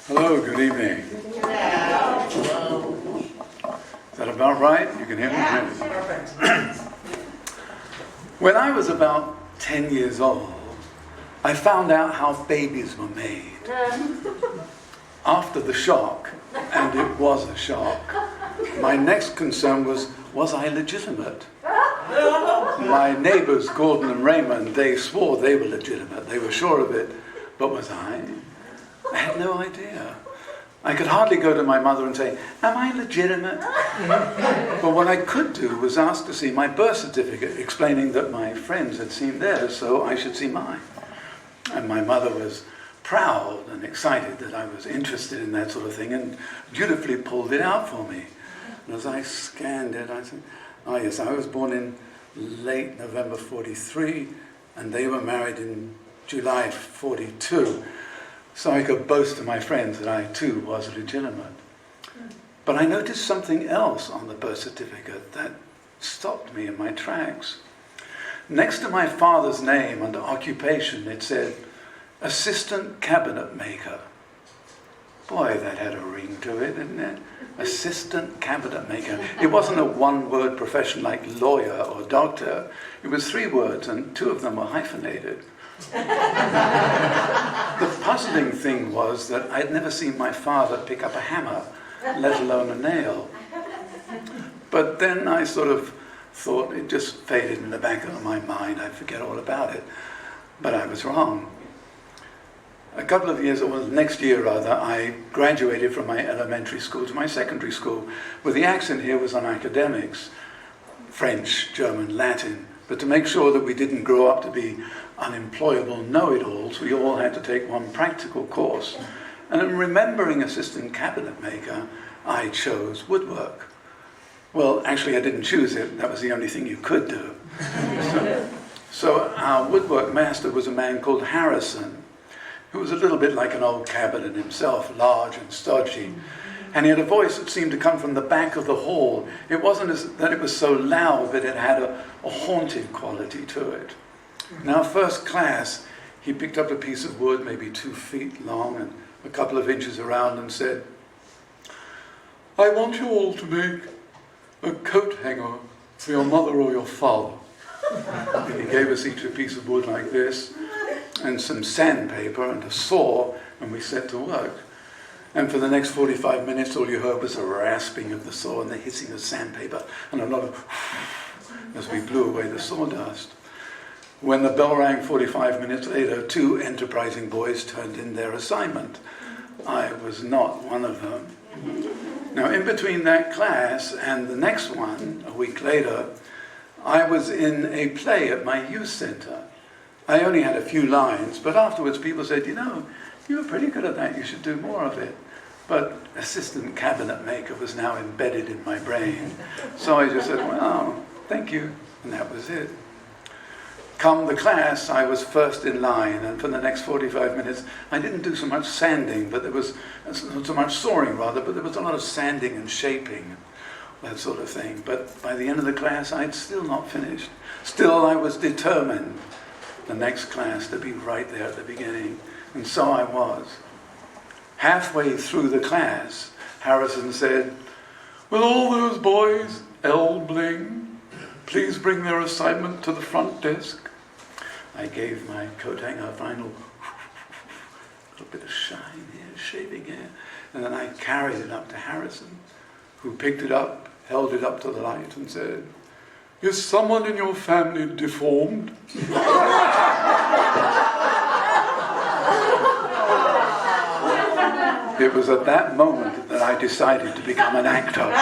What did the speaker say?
Hello, good evening. Hello. Is that about right? You can hear me? Perfect. When I was about 10 years old, I found out how babies were made. After the shock, and it was a shock, my next concern was I legitimate? My neighbors, Gordon and Raymond, they swore they were legitimate. They were sure of it. But was I? I had no idea. I could hardly go to my mother and say, "Am I legitimate?" But what I could do was ask to see my birth certificate, explaining that my friends had seen theirs, so I should see mine. And my mother was proud and excited that I was interested in that sort of thing, and dutifully pulled it out for me. And as I scanned it, I said, "Oh yes, I was born in late November 43, and they were married in July 42. So I could boast to my friends that I too was legitimate. But I noticed something else on the birth certificate that stopped me in my tracks. Next to my father's name under occupation, it said, assistant cabinet maker. Boy, that had a ring to it, didn't it? Assistant cabinet maker. It wasn't a one-word profession like lawyer or doctor. It was 3 words, and 2 of them were hyphenated. The puzzling thing was that I'd never seen my father pick up a hammer, let alone a nail. But then I sort of thought it just faded in the back of my mind. I'd forget all about it. But I was wrong. A couple of years, or next year rather, I graduated from my elementary school to my secondary school, where the accent here was on academics, French, German, Latin. But to make sure that we didn't grow up to be unemployable know-it-alls, we all had to take one practical course. And in remembering assistant cabinet maker, I chose woodwork. Well, actually I didn't choose it, that was the only thing you could do. So our woodwork master was a man called Harrison, who was a little bit like an old cabinet himself, large and stodgy. And he had a voice that seemed to come from the back of the hall. It wasn't that it was so loud, but it had a haunted quality to it. In our first class, he picked up a piece of wood, maybe 2 feet long and a couple of inches around, and said, "I want you all to make a coat hanger for your mother or your father." And he gave us each a piece of wood like this, and some sandpaper and a saw, and we set to work. And for the next 45 minutes, all you heard was the rasping of the saw and the hissing of sandpaper, and a lot of as we blew away the sawdust. When the bell rang 45 minutes later, 2 enterprising boys turned in their assignment. I was not one of them. Now, in between that class and the next one, a week later, I was in a play at my youth center. I only had a few lines, but afterwards people said, "You know, you were pretty good at that, you should do more of it." But assistant cabinet maker was now embedded in my brain. So I just said, "Well, thank you," and that was it. Come the class, I was first in line, and for the next 45 minutes, I didn't do so much sanding, but there was not so much sawing rather, but there was a lot of sanding and shaping, that sort of thing. But by the end of the class, I'd still not finished. Still, I was determined the next class to be right there at the beginning, and so I was. Halfway through the class, Harrison said, "Will all those boys, Elbling, please bring their assignment to the front desk?" I gave my coat hanger a final little bit of shine here, shaving here, and then I carried it up to Harrison, who picked it up, held it up to the light and said, "Is someone in your family deformed?" It was at that moment that I decided to become an actor.